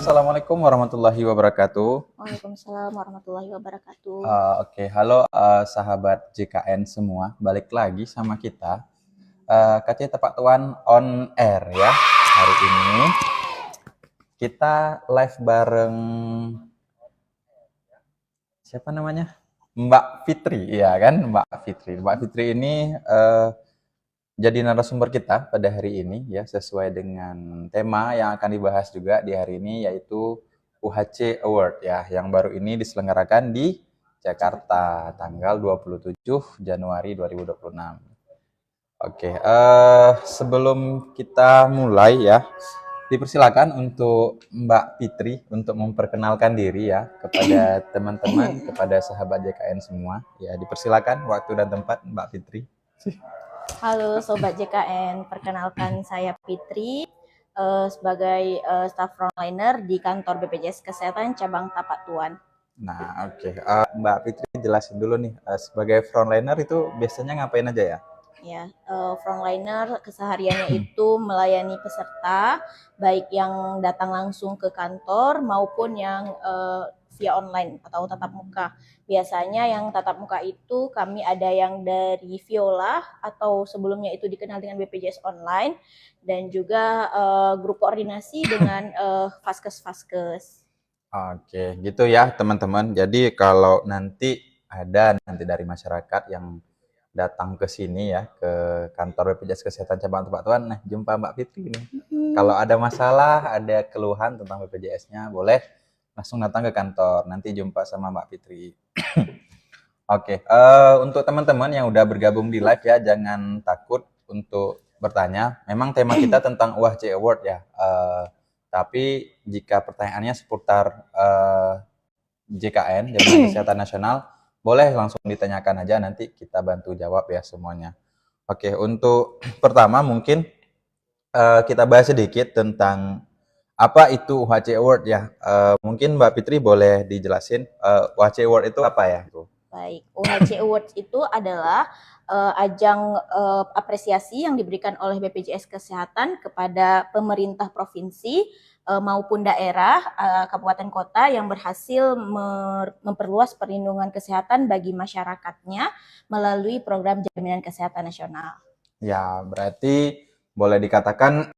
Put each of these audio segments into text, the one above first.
Assalamualaikum warahmatullahi wabarakatuh. Waalaikumsalam warahmatullahi wabarakatuh. Oke, halo sahabat JKN semua, balik lagi sama kita. Kaca Tepak Tuan on air ya. Hari ini kita live bareng siapa namanya? Mbak Fitri, ya kan? Mbak Fitri. Mbak Fitri ini jadi narasumber kita pada hari ini ya, sesuai dengan tema yang akan dibahas juga di hari ini, yaitu UHC Award ya, yang baru ini diselenggarakan di Jakarta tanggal 27 Januari 2026. Oke, sebelum kita mulai ya, dipersilakan untuk Mbak Fitri untuk memperkenalkan diri ya kepada teman-teman, kepada sahabat JKN semua. Ya, dipersilakan waktu dan tempat Mbak Fitri. Halo Sobat JKN, perkenalkan saya Fitri sebagai staff frontliner di kantor BPJS Kesehatan Cabang Tapak Tuan. Nah, oke. Mbak Fitri jelasin dulu nih, sebagai frontliner itu biasanya ngapain aja ya? Ya, frontliner kesehariannya itu melayani peserta, baik yang datang langsung ke kantor maupun yang via online atau tatap muka. Biasanya yang tatap muka itu kami ada yang dari Viola atau sebelumnya itu dikenal dengan BPJS Online, dan juga grup koordinasi dengan Vaskes-Vaskes. Oke, gitu ya teman-teman. Jadi kalau nanti ada dari masyarakat yang datang ke sini ya, ke kantor BPJS Kesehatan Cabang Tapak Tuan, nah jumpa Mbak Fitri nih. Kalau ada masalah, ada keluhan tentang BPJS-nya, boleh langsung datang ke kantor. Nanti jumpa sama Mbak Fitri. Oke, untuk teman-teman yang udah bergabung di live ya, jangan takut untuk bertanya. Memang tema kita tentang UHC Award ya. Tapi jika pertanyaannya seputar JKN, Jaminan Kesehatan Nasional, boleh langsung ditanyakan aja, nanti kita bantu jawab ya semuanya. Oke, untuk pertama mungkin kita bahas sedikit tentang apa itu UHC Award ya. Mungkin Mbak Fitri boleh dijelasin UHC Award itu apa ya? Baik, UHC Awards itu adalah ajang apresiasi yang diberikan oleh BPJS Kesehatan kepada pemerintah provinsi maupun daerah, kabupaten kota yang berhasil memperluas perlindungan kesehatan bagi masyarakatnya melalui program Jaminan Kesehatan Nasional. Ya, berarti boleh dikatakan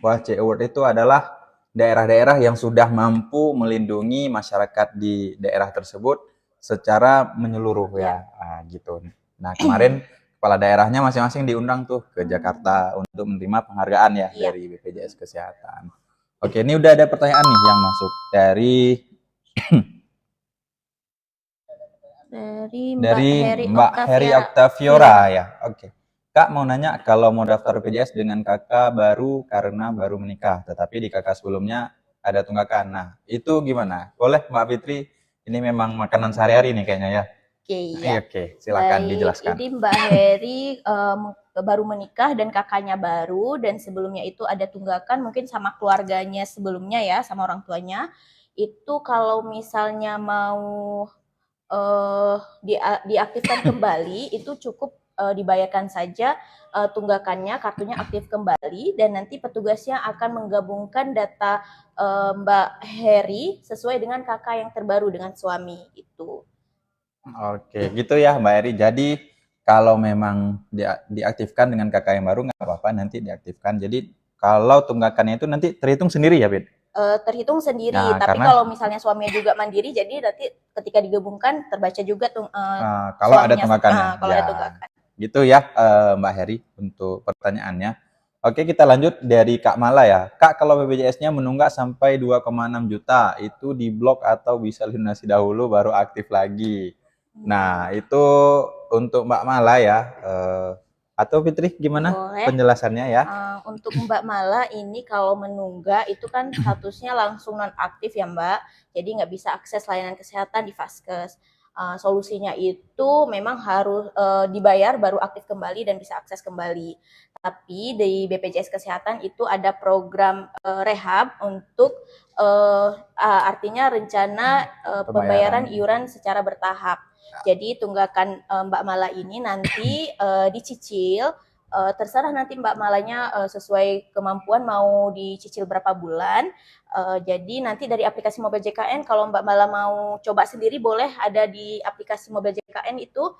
UHC Award itu adalah daerah-daerah yang sudah mampu melindungi masyarakat di daerah tersebut secara menyeluruh ya, gitu. Nah, kemarin kepala daerahnya masing-masing diundang tuh ke Jakarta untuk menerima penghargaan ya dari BPJS Kesehatan. Oke, ini udah ada pertanyaan nih yang masuk dari Mbak Heri Octaviora ya. Oke. Kak mau nanya, kalau mau daftar BPJS dengan kakak baru karena baru menikah, tetapi di kakak sebelumnya ada tunggakan. Nah, itu gimana? Boleh Mbak Fitri? Ini memang makanan sehari-hari nih kayaknya ya. Oke, ya. Oke, silakan dijelaskan. Jadi Mbak Heri baru menikah dan kakaknya baru, dan sebelumnya itu ada tunggakan mungkin sama keluarganya sebelumnya ya, sama orang tuanya. Itu kalau misalnya mau diaktifkan kembali, itu cukup dibayarkan saja tunggakannya, kartunya aktif kembali, dan nanti petugasnya akan menggabungkan data Mbak Heri sesuai dengan kakak yang terbaru dengan suami itu. Oke, gitu ya Mbak Heri. Jadi kalau memang diaktifkan dengan kakak yang baru nggak apa-apa, nanti diaktifkan. Jadi kalau tunggakannya itu nanti terhitung sendiri ya, Bid? Terhitung sendiri, tapi kalau misalnya suaminya juga mandiri, jadi nanti ketika digabungkan terbaca juga kalau ada tunggakannya. Kalau ada tunggakan. Gitu ya Mbak Heri untuk pertanyaannya. Oke, kita lanjut dari Kak Mala ya. Kak, kalau BPJS-nya menunggak sampai 2,6 juta, itu diblok atau bisa lunasi dahulu baru aktif lagi? Nah, itu untuk Mbak Mala ya. Atau Fitri gimana penjelasannya ya? Untuk Mbak Mala ini kalau menunggak itu kan statusnya langsung non-aktif ya Mbak. Jadi nggak bisa akses layanan kesehatan di Vaskes. Solusinya itu memang harus dibayar baru aktif kembali dan bisa akses kembali. Tapi di BPJS Kesehatan itu ada program rehab untuk artinya rencana pembayaran iuran secara bertahap. Jadi tunggakan Mbak Mala ini nanti dicicil terserah nanti Mbak Malanya sesuai kemampuan mau dicicil berapa bulan. Jadi nanti dari aplikasi Mobile JKN kalau Mbak Mala mau coba sendiri boleh, ada di aplikasi Mobile JKN itu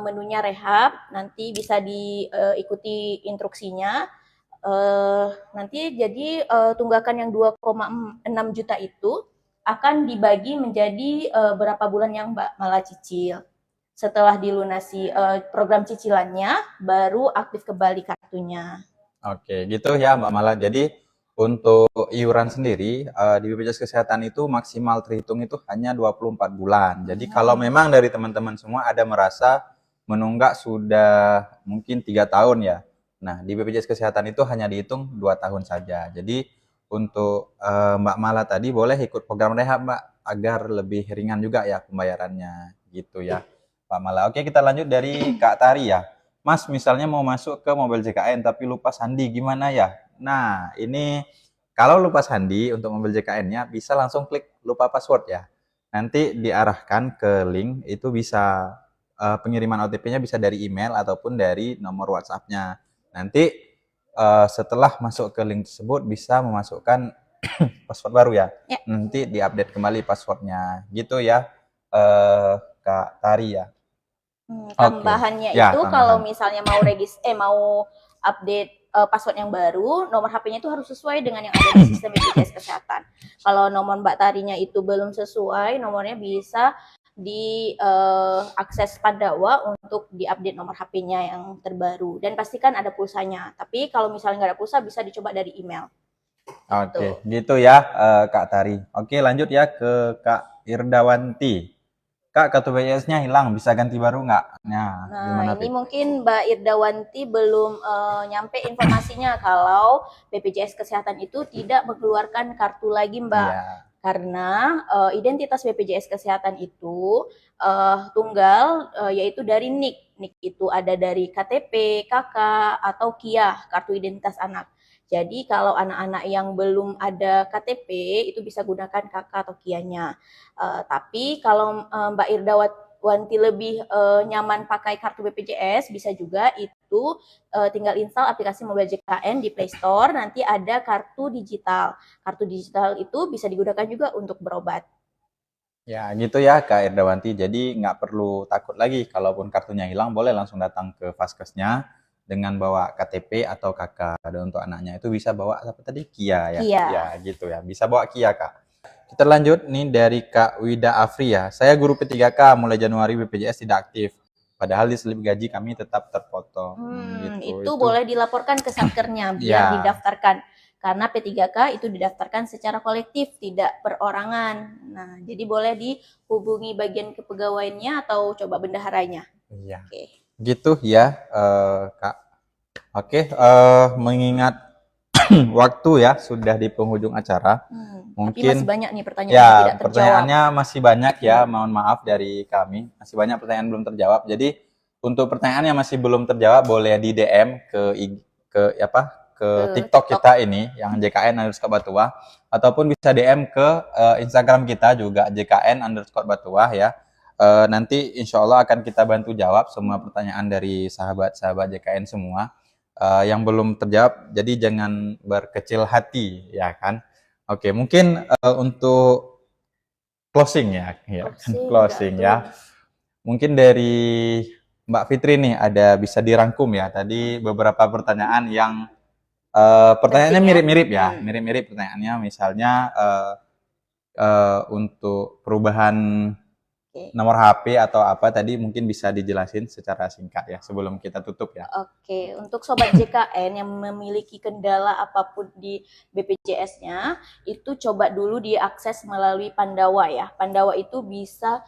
menunya rehab, nanti bisa diikuti instruksinya. Nanti jadi tunggakan yang 2,6 juta itu akan dibagi menjadi berapa bulan yang Mbak Mala cicil. Setelah dilunasi program cicilannya, baru aktif kembali kartunya. Oke, gitu ya Mbak Mala. Jadi untuk iuran sendiri di BPJS Kesehatan itu maksimal terhitung itu hanya 24 bulan. Jadi kalau memang dari teman-teman semua ada merasa menunggak sudah mungkin 3 tahun ya. Nah, di BPJS Kesehatan itu hanya dihitung 2 tahun saja. Jadi untuk Mbak Mala tadi boleh ikut program rehab Mbak, agar lebih ringan juga ya pembayarannya gitu ya Mbak Mala. Oke, kita lanjut dari Kak Tari ya. Mas, misalnya mau masuk ke Mobile JKN tapi lupa sandi, gimana ya? Nah, ini kalau lupa sandi untuk Mobile JKN-nya bisa langsung klik lupa password ya. Nanti diarahkan ke link, itu bisa pengiriman OTP-nya bisa dari email ataupun dari nomor WhatsApp-nya. Nanti setelah masuk ke link tersebut bisa memasukkan password baru ya. Ya. Nanti diupdate kembali passwordnya. Gitu ya, Kak Tari ya. Tambahannya Ya, itu tambahan. kalau misalnya mau update password yang baru, nomor HP-nya itu harus sesuai dengan yang ada di sistem BPJS Kesehatan. Kalau nomor Mbak Tarinya itu belum sesuai, nomornya bisa diakses Pandawa untuk diupdate nomor HP-nya yang terbaru. Dan pastikan ada pulsanya. Tapi kalau misalnya nggak ada pulsa, bisa dicoba dari email. Oke, gitu ya Kak Tari. Oke, lanjut ya ke Kak Irdawanti. Kak, kartu BPJS-nya hilang, bisa ganti baru nggak? Nah, gimana Ini Pip? mungkin Mbak Irdawanti belum nyampe informasinya kalau BPJS Kesehatan itu tidak mengeluarkan kartu lagi Mbak. Iya. Karena identitas BPJS Kesehatan itu tunggal, yaitu dari NIK. NIK itu ada dari KTP, KK, atau KIA, kartu identitas anak. Jadi kalau anak-anak yang belum ada KTP itu bisa gunakan KK atau KIA-nya. Tapi kalau Mbak Irdawanti lebih nyaman pakai kartu BPJS, bisa juga itu tinggal install aplikasi Mobile JKN di Play Store, nanti ada kartu digital. Kartu digital itu bisa digunakan juga untuk berobat. Ya, gitu ya Kak Irdawanti. Jadi nggak perlu takut lagi, kalaupun kartunya hilang, boleh langsung datang ke Vaskesnya dengan bawa KTP atau KK. Dan untuk anaknya itu bisa bawa apa tadi? KIA ya. KIA. Ya, gitu ya. Bisa bawa KIA, Kak. Kita lanjut nih dari Kak Wida Afri ya. Saya guru P3K, mulai Januari BPJS tidak aktif. Padahal di slip gaji kami tetap terpotong. Gitu. Itu boleh dilaporkan ke Satkernya biar Ya. didaftarkan. Karena P3K itu didaftarkan secara kolektif, tidak perorangan. Nah, jadi boleh dihubungi bagian kepegawaiannya atau coba bendaharanya. Iya. Oke. Gitu ya, Kak. Oke, mengingat waktu ya sudah di penghujung acara. Tapi Mungkin masih banyak nih pertanyaan yang ya tidak terjawab. pertanyaannya masih banyak ya. Mohon maaf dari kami, masih banyak pertanyaan belum terjawab. Jadi untuk pertanyaan yang masih belum terjawab boleh di DM ke TikTok kita ini yang JKN_Batuah, ataupun bisa DM ke Instagram kita juga JKN_Batuah ya. Nanti insya Allah akan kita bantu jawab semua pertanyaan dari sahabat-sahabat JKN semua yang belum terjawab. Jadi jangan berkecil hati ya kan. Oke, mungkin untuk closing ya, closing ya. Mungkin dari Mbak Fitri nih ada bisa dirangkum ya. Tadi beberapa pertanyaan yang pertanyaannya mirip-mirip ya, mirip-mirip pertanyaannya. Misalnya untuk perubahan nomor HP atau apa tadi mungkin bisa dijelasin secara singkat ya sebelum kita tutup ya. Oke, untuk Sobat JKN yang memiliki kendala apapun di BPJS-nya, itu coba dulu diakses melalui Pandawa ya. Pandawa itu bisa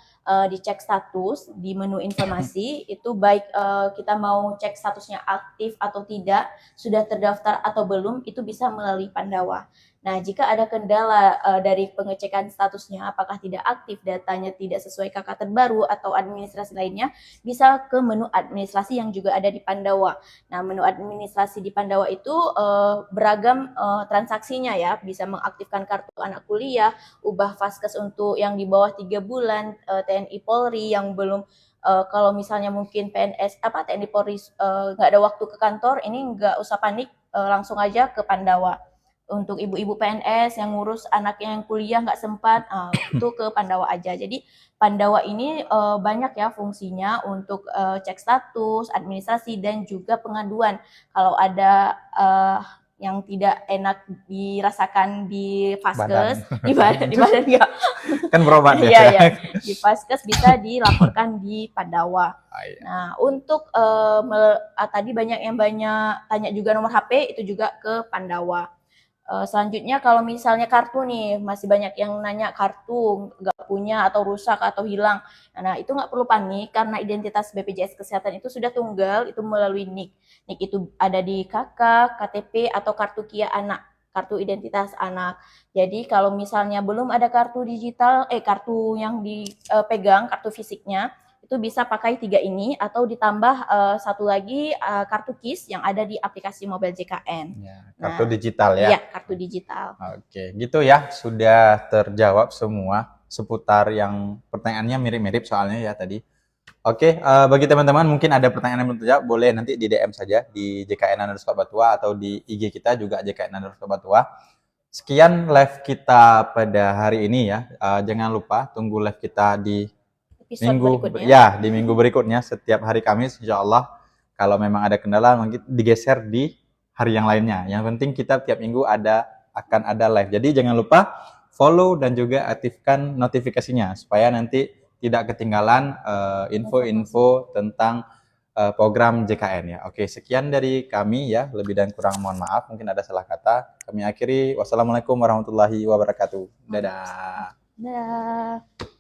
dicek status di menu informasi, itu baik kita mau cek statusnya aktif atau tidak, sudah terdaftar atau belum, itu bisa melalui Pandawa. Nah, jika ada kendala dari pengecekan statusnya, apakah tidak aktif, datanya tidak sesuai KK terbaru atau administrasi lainnya, bisa ke menu administrasi yang juga ada di Pandawa. Nah, menu administrasi di Pandawa itu beragam transaksinya ya, bisa mengaktifkan kartu anak kuliah, ubah vaskes untuk yang di bawah 3 bulan, TNI Polri yang belum kalau misalnya mungkin PNS apa TNI Polri nggak ada waktu ke kantor, ini nggak usah panik, langsung aja ke Pandawa. Untuk ibu-ibu PNS yang ngurus anaknya yang kuliah nggak sempat, itu ke Pandawa aja. Jadi Pandawa ini banyak ya fungsinya untuk cek status, administrasi, dan juga pengaduan. Kalau ada yang tidak enak dirasakan di Badan. Vaskes, di badan enggak. Kan berobat ya. Iya, ya. Di Vaskes bisa dilaporkan di Pandawa. Ah, iya. Nah, untuk tadi banyak yang tanya juga nomor HP, itu juga ke Pandawa. Selanjutnya kalau misalnya kartu nih, masih banyak yang nanya kartu nggak punya atau rusak atau hilang. Nah, itu nggak perlu panik karena identitas BPJS Kesehatan itu sudah tunggal, itu melalui NIK. NIK itu ada di KK, KTP, atau kartu Kia Anak, kartu identitas anak. Jadi kalau misalnya belum ada kartu digital, kartu yang dipegang, kartu fisiknya, itu bisa pakai 3 ini atau ditambah satu lagi kartu KIS yang ada di aplikasi mobile JKN. Ya, kartu digital ya. Iya, kartu digital. Oke, gitu ya. Sudah terjawab semua seputar yang pertanyaannya mirip-mirip soalnya ya tadi. Oke, bagi teman-teman mungkin ada pertanyaan yang belum terjawab, boleh nanti di DM saja di JKN_Batua atau di IG kita juga JKN_Batua. Sekian live kita pada hari ini ya. Jangan lupa tunggu live kita di di minggu berikutnya setiap hari Kamis insya Allah. Kalau memang ada kendala mungkin digeser di hari yang lainnya. Yang penting kita tiap minggu akan ada live. Jadi jangan lupa follow dan juga aktifkan notifikasinya supaya nanti tidak ketinggalan info-info tentang program JKN ya. Oke, sekian dari kami ya. Lebih dan kurang mohon maaf, mungkin ada salah kata. Kami akhiri. Wassalamualaikum warahmatullahi wabarakatuh. Dadah. Dadah.